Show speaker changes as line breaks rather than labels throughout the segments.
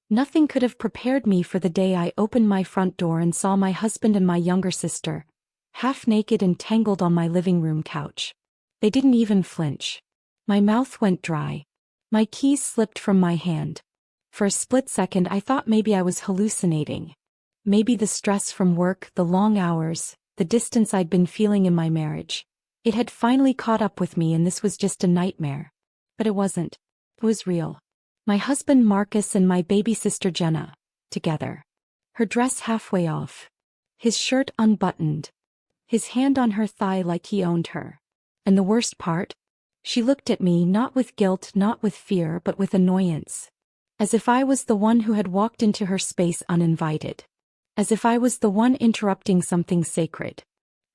Nothing could have prepared me for the day I opened my front door and saw my husband and my younger sister, half naked and tangled on my living room couch. They didn't even flinch. My mouth went dry. My keys slipped from my hand. For a split second I thought maybe I was hallucinating. Maybe the stress from work, the long hours, the distance I'd been feeling in my marriage. It had finally caught up with me and this was just a nightmare. But it wasn't. It was real. My husband Marcus and my baby sister Jenna, together. Her dress halfway off. His shirt unbuttoned. His hand on her thigh like he owned her. And the worst part? She looked at me not with guilt, not with fear, but with annoyance. As if I was the one who had walked into her space uninvited. As if I was the one interrupting something sacred.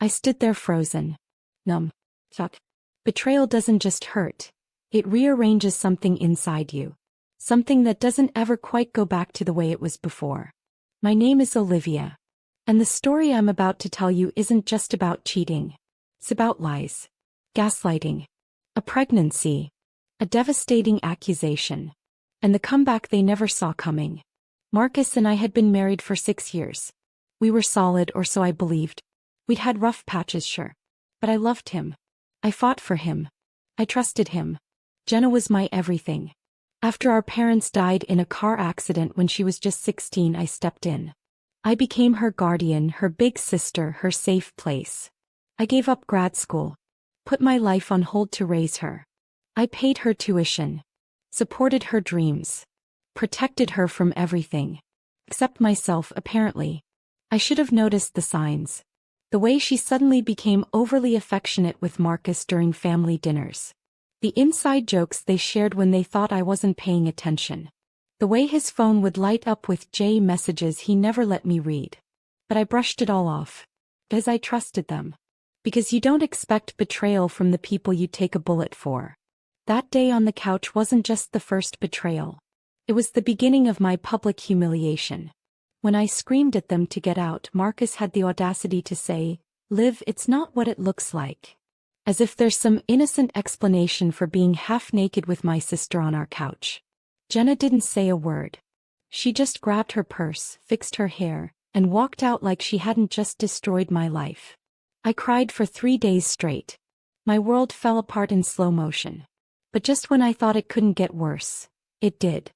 I stood there frozen. Numb. Shocked. Betrayal doesn't just hurt. It rearranges something inside you. Something that doesn't ever quite go back to the way it was before. My name is Olivia. And the story I'm about to tell you isn't just about cheating. It's about lies. Gaslighting. A pregnancy. A devastating accusation. And the comeback they never saw coming. Marcus and I had been married for 6 years. We were solid, or so I believed. We'd had rough patches, sure. But I loved him. I fought for him. I trusted him. Jenna was my everything. After our parents died in a car accident when she was just 16, I stepped in. I became her guardian, her big sister, her safe place. I gave up grad school. Put my life on hold to raise her. I paid her tuition. Supported her dreams. Protected her from everything. Except myself, apparently. I should have noticed the signs. The way she suddenly became overly affectionate with Marcus during family dinners. The inside jokes they shared when they thought I wasn't paying attention. The way his phone would light up with J messages he never let me read. But I brushed it all off. Because I trusted them. Because you don't expect betrayal from the people you take a bullet for. That day on the couch wasn't just the first betrayal. It was the beginning of my public humiliation. When I screamed at them to get out, Marcus had the audacity to say, "Liv, it's not what it looks like." As if there's some innocent explanation for being half naked with my sister on our couch. Jenna didn't say a word. She just grabbed her purse, fixed her hair, and walked out like she hadn't just destroyed my life. I cried for 3 days straight. My world fell apart in slow motion. But just when I thought it couldn't get worse, it did.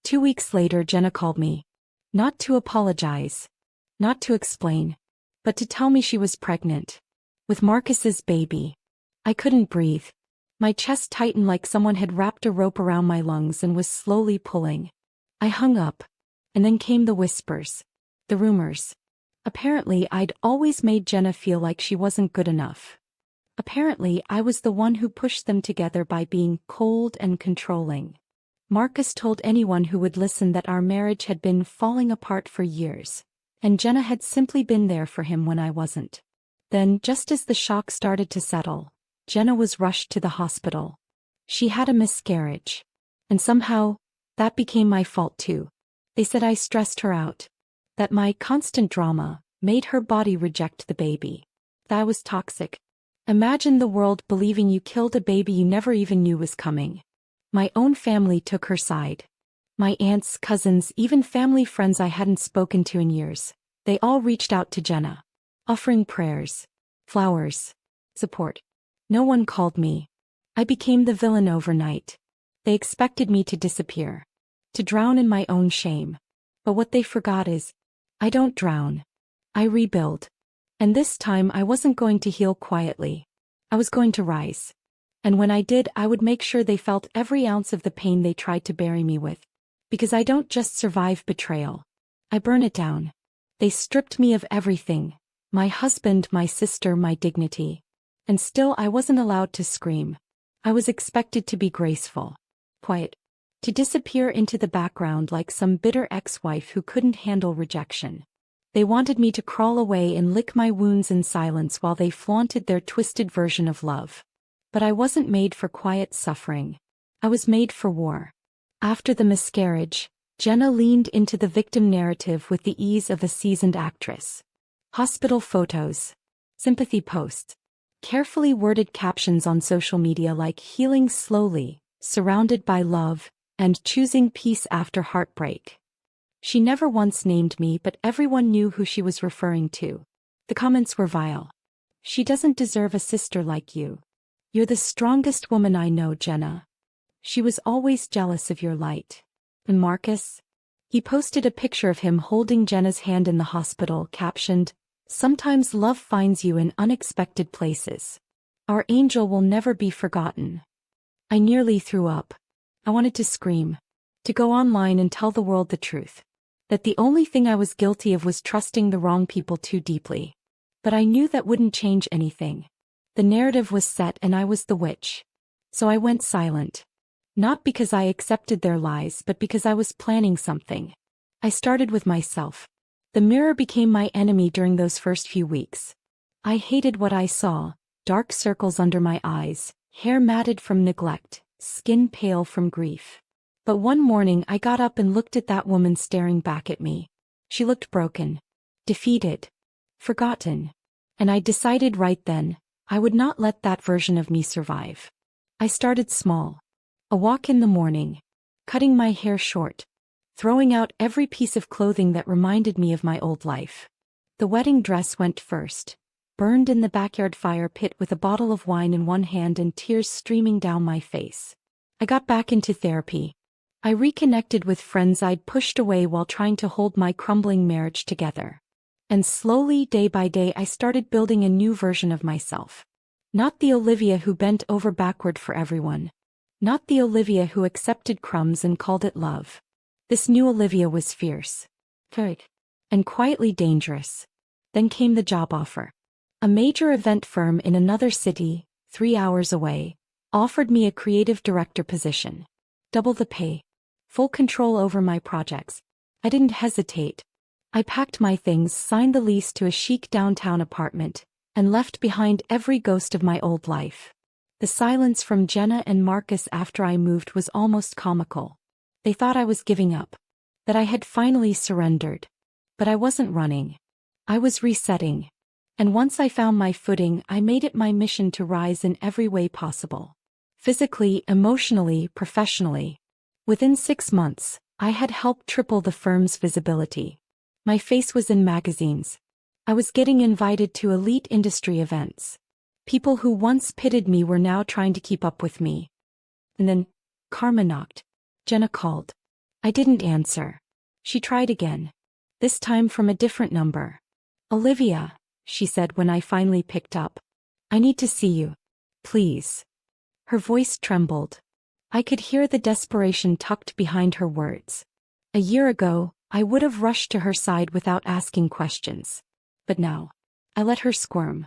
2 weeks later, Jenna called me. Not to apologize. Not to explain. But to tell me she was pregnant. With Marcus's baby. I couldn't breathe. My chest tightened like someone had wrapped a rope around my lungs and was slowly pulling. I hung up. And then came the whispers. The rumors. Apparently, I'd always made Jenna feel like she wasn't good enough. Apparently, I was the one who pushed them together by being cold and controlling. Marcus told anyone who would listen that our marriage had been falling apart for years, and Jenna had simply been there for him when I wasn't. Then, just as the shock started to settle, Jenna was rushed to the hospital. She had a miscarriage. And somehow, that became my fault too. They said I stressed her out. That my constant drama made her body reject the baby. That was toxic. Imagine the world believing you killed a baby you never even knew was coming. My own family took her side. My aunts, cousins, even family friends I hadn't spoken to in years. They all reached out to Jenna. Offering prayers. Flowers. Support. No one called me. I became the villain overnight. They expected me to disappear. To drown in my own shame. But what they forgot is, I don't drown. I rebuild. And this time I wasn't going to heal quietly. I was going to rise. And when I did, I would make sure they felt every ounce of the pain they tried to bury me with. Because I don't just survive betrayal. I burn it down. They stripped me of everything. My husband, my sister, my dignity. And still I wasn't allowed to scream. I was expected to be graceful. Quiet. To disappear into the background like some bitter ex-wife who couldn't handle rejection. They wanted me to crawl away and lick my wounds in silence while they flaunted their twisted version of love. But I wasn't made for quiet suffering. I was made for war. After the miscarriage, Jenna leaned into the victim narrative with the ease of a seasoned actress. Hospital photos. Sympathy posts. Carefully worded captions on social media like healing slowly, surrounded by love, and choosing peace after heartbreak. She never once named me, but everyone knew who she was referring to. The comments were vile. She doesn't deserve a sister like you. You're the strongest woman I know, Jenna. She was always jealous of your light. And Marcus? He posted a picture of him holding Jenna's hand in the hospital, captioned, "Sometimes love finds you in unexpected places. Our angel will never be forgotten." I nearly threw up. I wanted to scream. To go online and tell the world the truth. That the only thing I was guilty of was trusting the wrong people too deeply. But I knew that wouldn't change anything. The narrative was set and I was the witch. So I went silent. Not because I accepted their lies, but because I was planning something. I started with myself. The mirror became my enemy during those first few weeks. I hated what I saw: dark circles under my eyes, hair matted from neglect, skin pale from grief. But one morning I got up and looked at that woman staring back at me. She looked broken, defeated, forgotten. And I decided right then, I would not let that version of me survive. I started small. A walk in the morning, cutting my hair short, throwing out every piece of clothing that reminded me of my old life. The wedding dress went first, burned in the backyard fire pit with a bottle of wine in one hand and tears streaming down my face. I got back into therapy. I reconnected with friends I'd pushed away while trying to hold my crumbling marriage together. And slowly, day by day, I started building a new version of myself. Not the Olivia who bent over backward for everyone. Not the Olivia who accepted crumbs and called it love. This new Olivia was fierce, and quietly dangerous. Then came the job offer. A major event firm in another city, 3 hours away, offered me a creative director position. Double the pay. Full control over my projects. I didn't hesitate. I packed my things, signed the lease to a chic downtown apartment, and left behind every ghost of my old life. The silence from Jenna and Marcus after I moved was almost comical. They thought I was giving up. That I had finally surrendered. But I wasn't running. I was resetting. And once I found my footing, I made it my mission to rise in every way possible. Physically, emotionally, professionally. Within 6 months, I had helped triple the firm's visibility. My face was in magazines. I was getting invited to elite industry events. People who once pitied me were now trying to keep up with me. And then, karma knocked. Jenna called. I didn't answer. She tried again. This time from a different number. "Olivia," she said when I finally picked up. "I need to see you. Please." Her voice trembled. I could hear the desperation tucked behind her words. A year ago, I would have rushed to her side without asking questions. But now, I let her squirm.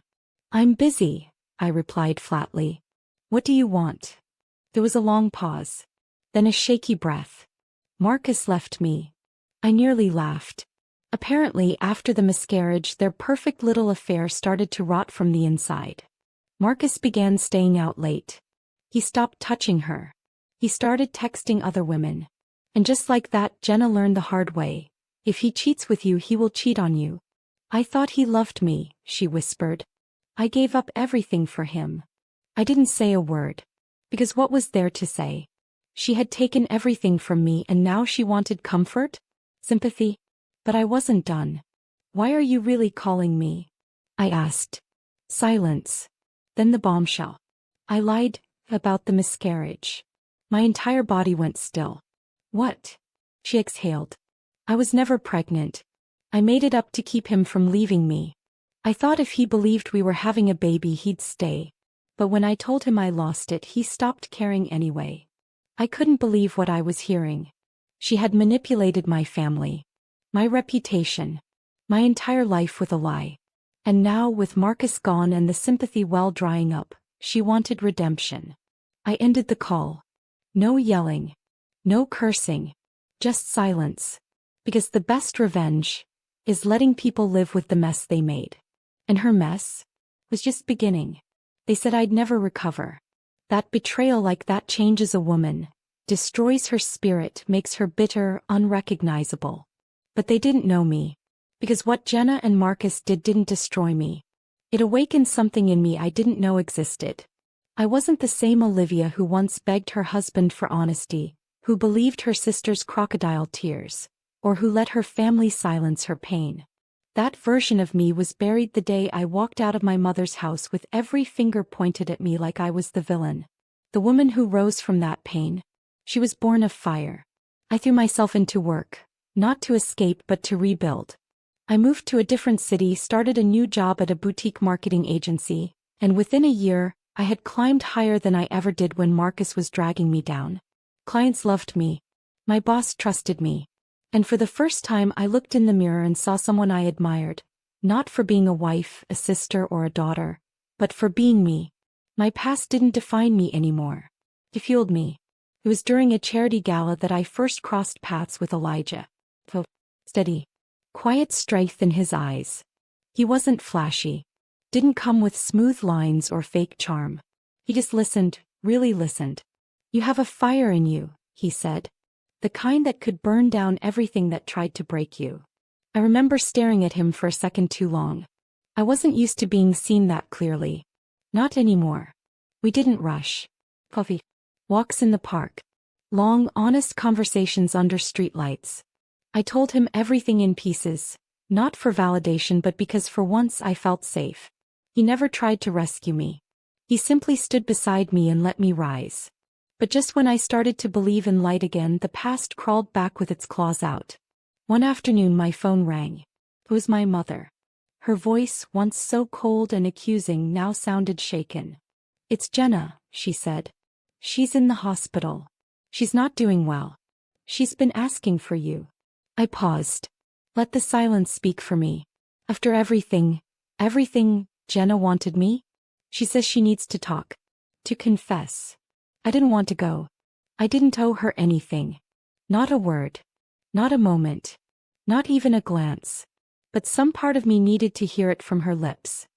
"I'm busy," I replied flatly. "What do you want?" There was a long pause. Then a shaky breath. Marcus left me. I nearly laughed. Apparently, after the miscarriage, their perfect little affair started to rot from the inside. Marcus began staying out late. He stopped touching her. He started texting other women. And just like that, Jenna learned the hard way. If he cheats with you, he will cheat on you. "I thought he loved me," she whispered. "I gave up everything for him." I didn't say a word. Because what was there to say? She had taken everything from me and now she wanted comfort? Sympathy? But I wasn't done. "Why are you really calling me?" I asked. Silence. Then the bombshell. I lied about the miscarriage. My entire body went still. "What?" She exhaled. "I was never pregnant. I made it up to keep him from leaving me. I thought if he believed we were having a baby, he'd stay. But when I told him I lost it, he stopped caring anyway." I couldn't believe what I was hearing. She had manipulated my family, my reputation, my entire life with a lie. And now, with Marcus gone and the sympathy well drying up, she wanted redemption. I ended the call. No yelling. No cursing. Just silence. Because the best revenge is letting people live with the mess they made. And her mess was just beginning. They said I'd never recover. That betrayal like that changes a woman, destroys her spirit, makes her bitter, unrecognizable. But they didn't know me. Because what Jenna and Marcus did didn't destroy me. It awakened something in me I didn't know existed. I wasn't the same Olivia who once begged her husband for honesty, who believed her sister's crocodile tears, or who let her family silence her pain. That version of me was buried the day I walked out of my mother's house with every finger pointed at me like I was the villain. The woman who rose from that pain. She was born of fire. I threw myself into work, not to escape but to rebuild. I moved to a different city, started a new job at a boutique marketing agency, and within a year, I had climbed higher than I ever did when Marcus was dragging me down. Clients loved me. My boss trusted me. And for the first time I looked in the mirror and saw someone I admired, not for being a wife, a sister, or a daughter, but for being me. My past didn't define me anymore. It fueled me. It was during a charity gala that I first crossed paths with Elijah. Steady, quiet strength in his eyes. He wasn't flashy. Didn't come with smooth lines or fake charm. He just listened, really listened. You have a fire in you, he said. The kind that could burn down everything that tried to break you. I remember staring at him for a second too long. I wasn't used to being seen that clearly. Not anymore. We didn't rush. Coffee. Walks in the park. Long, honest conversations under streetlights. I told him everything in pieces, not for validation but because for once I felt safe. He never tried to rescue me. He simply stood beside me and let me rise. But just when I started to believe in light again, the past crawled back with its claws out. One afternoon my phone rang. It was my mother. Her voice, once so cold and accusing, now sounded shaken. "It's Jenna," she said. "She's in the hospital. She's not doing well. She's been asking for you." I paused. Let the silence speak for me. After everything, Jenna wanted me? She says she needs to talk. To confess. I didn't want to go. I didn't owe her anything. Not a word. Not a moment. Not even a glance. But some part of me needed to hear it from her lips.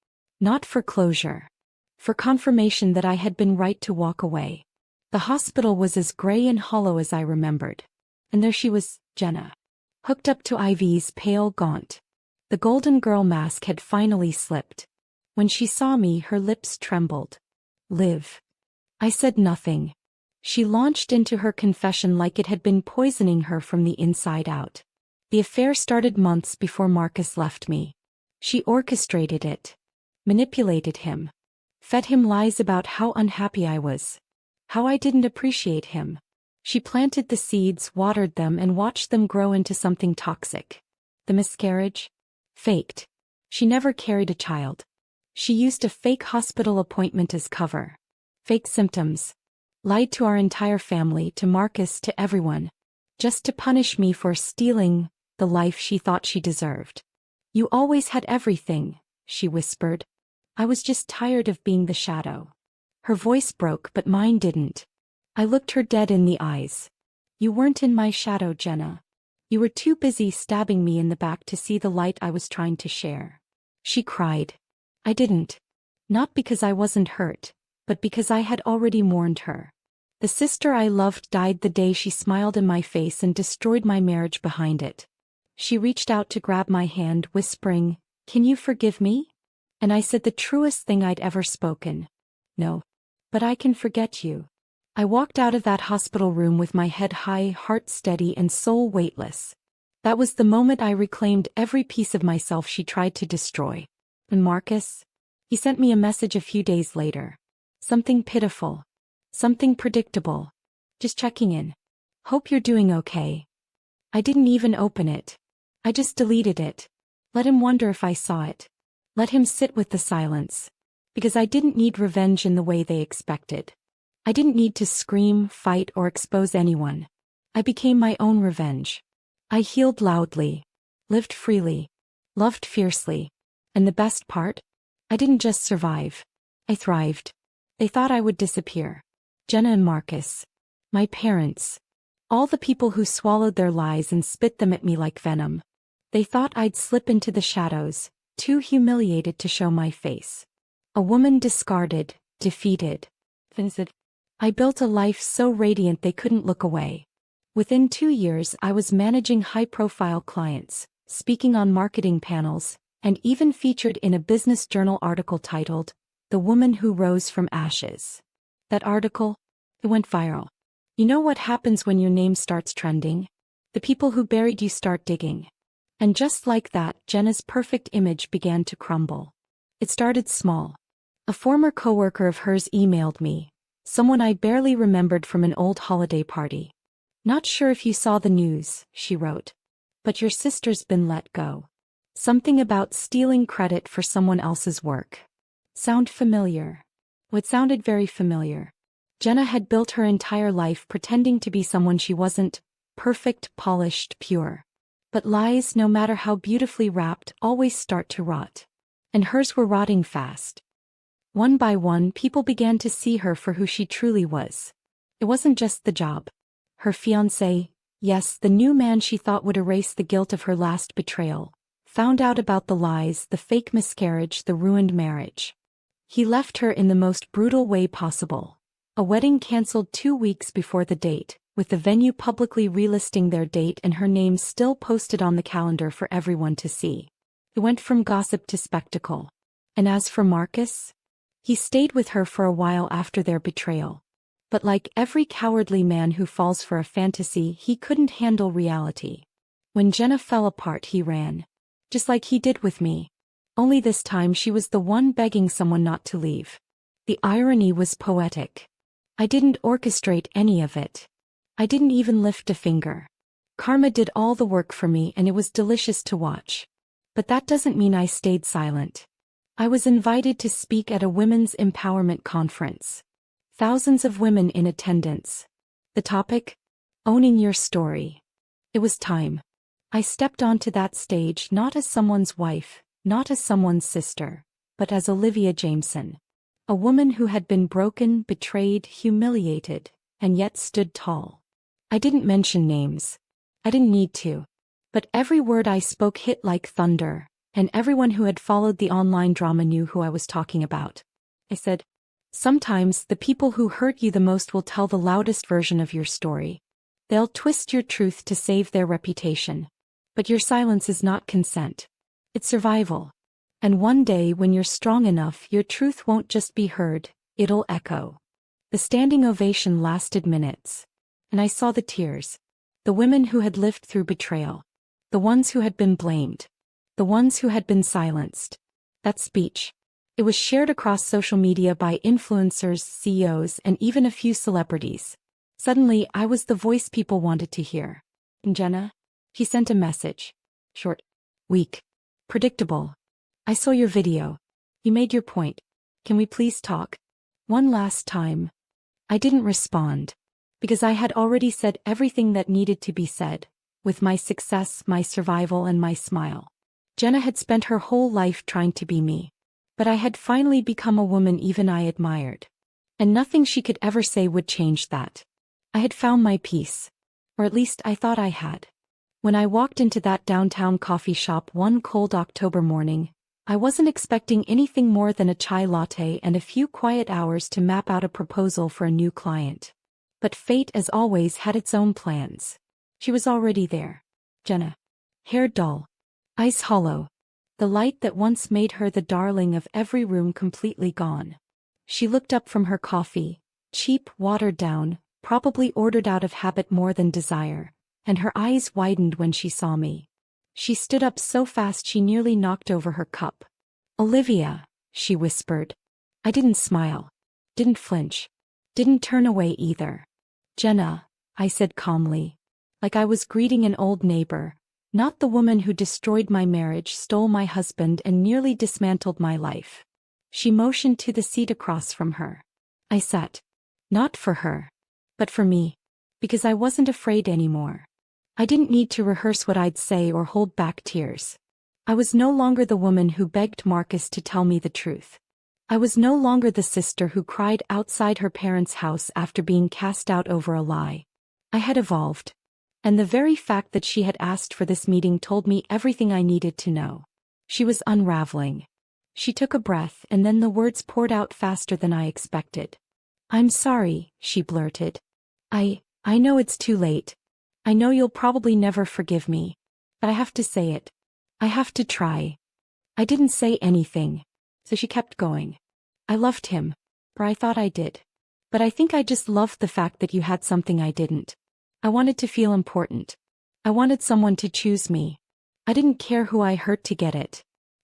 Not for closure. For confirmation that I had been right to walk away. The hospital was as gray and hollow as I remembered. And there she was, Jenna. Hooked up to IVs, pale, gaunt. The golden girl mask had finally slipped. When she saw me, her lips trembled. "Live." I said nothing. She launched into her confession like it had been poisoning her from the inside out. The affair started months before Marcus left me. She orchestrated it. Manipulated him. Fed him lies about how unhappy I was. How I didn't appreciate him. She planted the seeds, watered them, and watched them grow into something toxic. The miscarriage? Faked. She never carried a child. She used a fake hospital appointment as cover. Fake symptoms. Lied to our entire family, to Marcus, to everyone. Just to punish me for stealing the life she thought she deserved. "You always had everything," she whispered. I was just tired of being the shadow. Her voice broke, but mine didn't. I looked her dead in the eyes. "You weren't in my shadow, Jenna. You were too busy stabbing me in the back to see the light I was trying to share." She cried. I didn't. Not because I wasn't hurt, but because I had already mourned her. The sister I loved died the day she smiled in my face and destroyed my marriage behind it. She reached out to grab my hand, whispering, "Can you forgive me?" And I said the truest thing I'd ever spoken. "No. But I can forget you." I walked out of that hospital room with my head high, heart steady, and soul weightless. That was the moment I reclaimed every piece of myself she tried to destroy. And Marcus? He sent me a message a few days later. Something pitiful. Something predictable. Just checking in. "Hope you're doing okay." I didn't even open it. I just deleted it. Let him wonder if I saw it. Let him sit with the silence. Because I didn't need revenge in the way they expected. I didn't need to scream, fight, or expose anyone. I became my own revenge. I healed loudly. Lived freely. Loved fiercely. And the best part? I didn't just survive. I thrived. They thought I would disappear. Jenna and Marcus. My parents. All the people who swallowed their lies and spit them at me like venom. They thought I'd slip into the shadows, too humiliated to show my face. A woman discarded, defeated. I built a life so radiant they couldn't look away. Within 2 years I was managing high-profile clients, speaking on marketing panels, and even featured in a business journal article titled, "The Woman Who Rose from Ashes." That article? It went viral. You know what happens when your name starts trending? The people who buried you start digging. And just like that, Jenna's perfect image began to crumble. It started small. A former coworker of hers emailed me, someone I barely remembered from an old holiday party. Not sure if you saw the news, she wrote. But your sister's been let go. Something about stealing credit for someone else's work. Sound familiar? It sounded very familiar. Jenna had built her entire life pretending to be someone she wasn't, perfect, polished, pure. But lies, no matter how beautifully wrapped, always start to rot. And hers were rotting fast. One by one, people began to see her for who she truly was. It wasn't just the job. Her fiancé, yes, the new man she thought would erase the guilt of her last betrayal, found out about the lies, the fake miscarriage, the ruined marriage. He left her in the most brutal way possible. A wedding cancelled 2 weeks before the date, with the venue publicly relisting their date and her name still posted on the calendar for everyone to see. It went from gossip to spectacle. And as for Marcus, he stayed with her for a while after their betrayal. But like every cowardly man who falls for a fantasy, he couldn't handle reality. When Jenna fell apart, he ran. Just like he did with me. Only this time she was the one begging someone not to leave. The irony was poetic. I didn't orchestrate any of it. I didn't even lift a finger. Karma did all the work for me and it was delicious to watch. But that doesn't mean I stayed silent. I was invited to speak at a women's empowerment conference. Thousands of women in attendance. The topic? Owning your story. It was time. I stepped onto that stage not as someone's wife, not as someone's sister, but as Olivia Jameson. A woman who had been broken, betrayed, humiliated, and yet stood tall. I didn't mention names. I didn't need to. But every word I spoke hit like thunder, and everyone who had followed the online drama knew who I was talking about. I said, sometimes the people who hurt you the most will tell the loudest version of your story. They'll twist your truth to save their reputation. But your silence is not consent. It's survival. And one day when you're strong enough, your truth won't just be heard, it'll echo. The standing ovation lasted minutes. And I saw the tears. The women who had lived through betrayal. The ones who had been blamed. The ones who had been silenced. That speech. It was shared across social media by influencers, CEOs, and even a few celebrities. Suddenly, I was the voice people wanted to hear. And Jenna? She sent a message. Short. Weak. Predictable. I saw your video. You made your point. Can we please talk? One last time. I didn't respond. Because I had already said everything that needed to be said. With my success, my survival, and my smile. Jenna had spent her whole life trying to be me. But I had finally become a woman even I admired. And nothing she could ever say would change that. I had found my peace. Or at least I thought I had. When I walked into that downtown coffee shop one cold October morning, I wasn't expecting anything more than a chai latte and a few quiet hours to map out a proposal for a new client. But fate, as always, had its own plans. She was already there. Jenna. Hair dull. Eyes hollow. The light that once made her the darling of every room completely gone. She looked up from her coffee, cheap, watered down, probably ordered out of habit more than desire, and her eyes widened when she saw me. She stood up so fast she nearly knocked over her cup. Olivia, she whispered. I didn't smile. Didn't flinch. Didn't turn away either. Jenna, I said calmly. Like I was greeting an old neighbor. Not the woman who destroyed my marriage, stole my husband, and nearly dismantled my life. She motioned to the seat across from her. I sat. Not for her. But for me. Because I wasn't afraid anymore. I didn't need to rehearse what I'd say or hold back tears. I was no longer the woman who begged Marcus to tell me the truth. I was no longer the sister who cried outside her parents' house after being cast out over a lie. I had evolved. And the very fact that she had asked for this meeting told me everything I needed to know. She was unraveling. She took a breath and then the words poured out faster than I expected. I'm sorry, she blurted. I know it's too late. I know you'll probably never forgive me. But I have to say it. I have to try. I didn't say anything. So she kept going. I loved him. Or I thought I did. But I think I just loved the fact that you had something I didn't. I wanted to feel important. I wanted someone to choose me. I didn't care who I hurt to get it.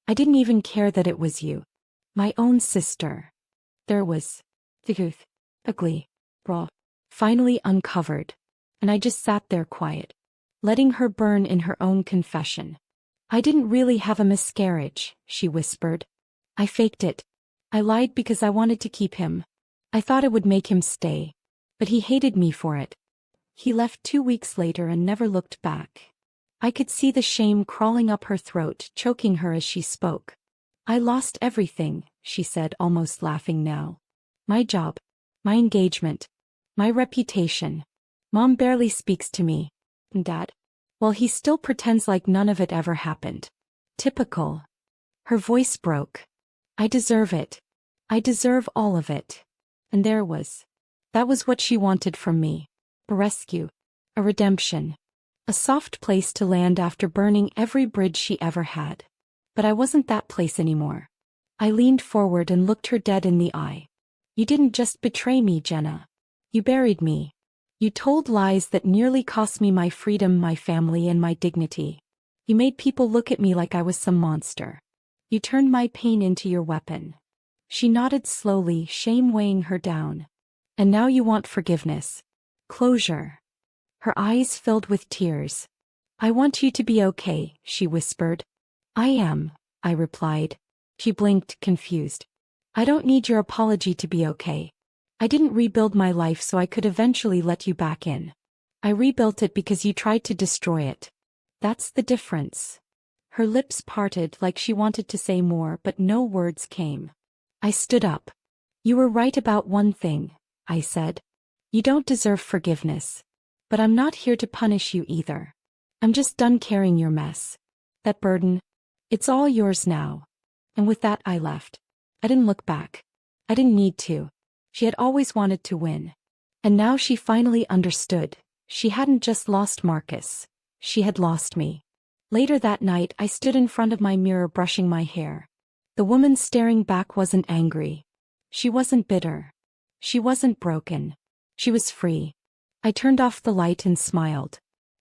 I didn't even care that it was you. My own sister. There was the truth. Ugly. Raw. Finally uncovered. And I just sat there quiet, letting her burn in her own confession. I didn't really have a miscarriage, she whispered. I faked it. I lied because I wanted to keep him. I thought it would make him stay. But he hated me for it. He left 2 weeks later and never looked back. I could see the shame crawling up her throat, choking her as she spoke. I lost everything, she said, almost laughing now. My job. My engagement. My reputation. Mom barely speaks to me. And Dad? Well, he still pretends like none of it ever happened. Typical. Her voice broke. I deserve it. I deserve all of it. And that was what she wanted from me. A rescue. A redemption. A soft place to land after burning every bridge she ever had. But I wasn't that place anymore. I leaned forward and looked her dead in the eye. You didn't just betray me, Jenna. You buried me. You told lies that nearly cost me my freedom, my family, and my dignity. You made people look at me like I was some monster. You turned my pain into your weapon. She nodded slowly, shame weighing her down. And now you want forgiveness. Closure. Her eyes filled with tears. I want you to be okay, she whispered. I am, I replied. She blinked, confused. I don't need your apology to be okay. I didn't rebuild my life so I could eventually let you back in. I rebuilt it because you tried to destroy it. That's the difference. Her lips parted like she wanted to say more, but no words came. I stood up. You were right about one thing, I said. You don't deserve forgiveness. But I'm not here to punish you either. I'm just done carrying your mess. That burden. It's all yours now. And with that I left. I didn't look back. I didn't need to. She had always wanted to win. And now she finally understood. She hadn't just lost Marcus. She had lost me. Later that night I stood in front of my mirror brushing my hair. The woman staring back wasn't angry. She wasn't bitter. She wasn't broken. She was free. I turned off the light and smiled.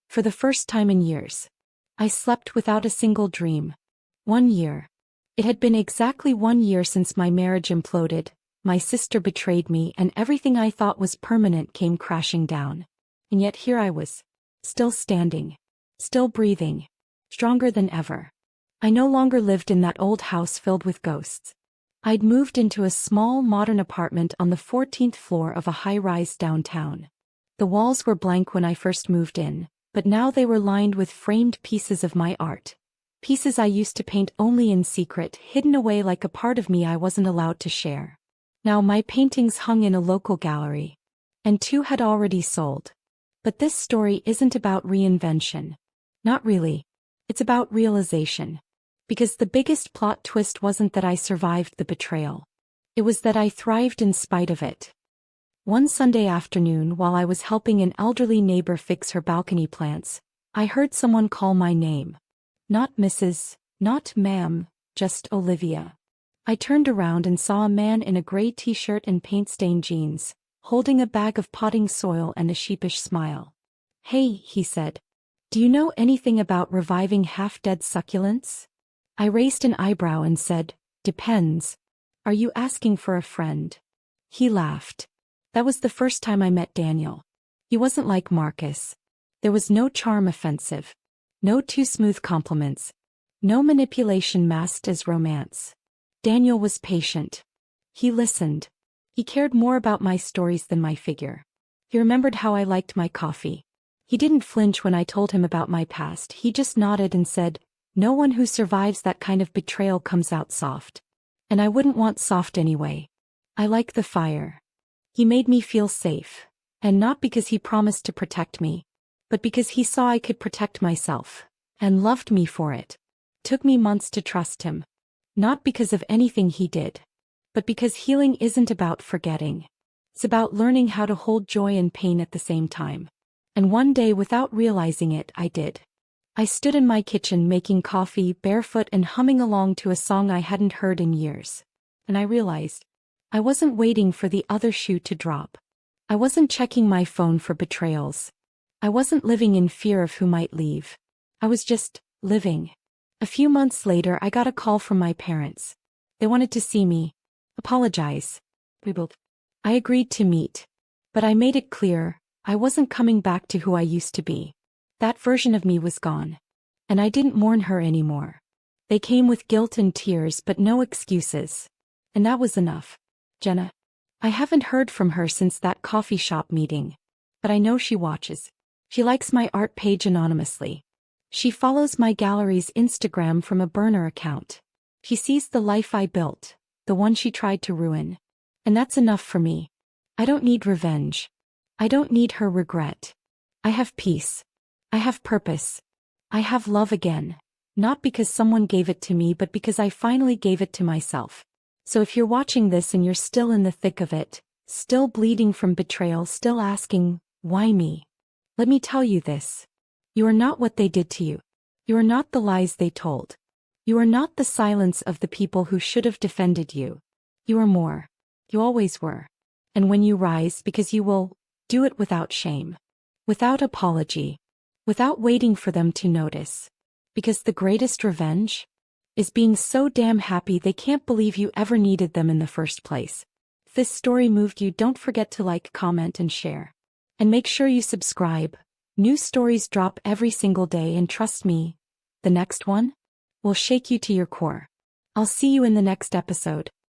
For the first time in years. I slept without a single dream. 1 year. It had been exactly 1 year since my marriage imploded, my sister betrayed me, and everything I thought was permanent came crashing down. And yet here I was. Still standing. Still breathing. Stronger than ever. I no longer lived in that old house filled with ghosts. I'd moved into a small modern apartment on the 14th floor of a high-rise downtown. The walls were blank when I first moved in, but now they were lined with framed pieces of my art. Pieces I used to paint only in secret, hidden away like a part of me I wasn't allowed to share. Now my paintings hung in a local gallery. And 2 had already sold. But this story isn't about reinvention. Not really. It's about realization. Because the biggest plot twist wasn't that I survived the betrayal. It was that I thrived in spite of it. One Sunday afternoon, while I was helping an elderly neighbor fix her balcony plants, I heard someone call my name. Not Mrs., not ma'am, just Olivia. I turned around and saw a man in a gray t-shirt and paint-stained jeans, holding a bag of potting soil and a sheepish smile. Hey, he said. Do you know anything about reviving half-dead succulents? I raised an eyebrow and said, depends. Are you asking for a friend? He laughed. That was the first time I met Daniel. He wasn't like Marcus. There was no charm offensive. No too smooth compliments. No manipulation masked as romance. Daniel was patient. He listened. He cared more about my stories than my figure. He remembered how I liked my coffee. He didn't flinch when I told him about my past. He just nodded and said, no one who survives that kind of betrayal comes out soft. And I wouldn't want soft anyway. I like the fire. He made me feel safe. And not because he promised to protect me, but because he saw I could protect myself. And loved me for it. Took me months to trust him. Not because of anything he did. But because healing isn't about forgetting. It's about learning how to hold joy and pain at the same time. And one day, without realizing it, I did. I stood in my kitchen making coffee, barefoot and humming along to a song I hadn't heard in years. And I realized I wasn't waiting for the other shoe to drop. I wasn't checking my phone for betrayals. I wasn't living in fear of who might leave. I was just living. A few months later, I got a call from my parents. They wanted to see me. Apologize. I agreed to meet. But I made it clear, I wasn't coming back to who I used to be. That version of me was gone. And I didn't mourn her anymore. They came with guilt and tears but no excuses. And that was enough. Jenna. I haven't heard from her since that coffee shop meeting. But I know she watches. She likes my art page anonymously. She follows my gallery's Instagram from a burner account. She sees the life I built, the one she tried to ruin. And that's enough for me. I don't need revenge. I don't need her regret. I have peace. I have purpose. I have love again. Not because someone gave it to me but because I finally gave it to myself. So if you're watching this and you're still in the thick of it, still bleeding from betrayal, still asking, why me? Let me tell you this. You are not what they did to you. You are not the lies they told. You are not the silence of the people who should have defended you. You are more. You always were. And when you rise, because you will, do it without shame. Without apology. Without waiting for them to notice. Because the greatest revenge is being so damn happy they can't believe you ever needed them in the first place. If this story moved you, don't forget to like, comment, and share. And make sure you subscribe. New stories drop every single day, and trust me, the next one will shake you to your core. I'll see you in the next episode.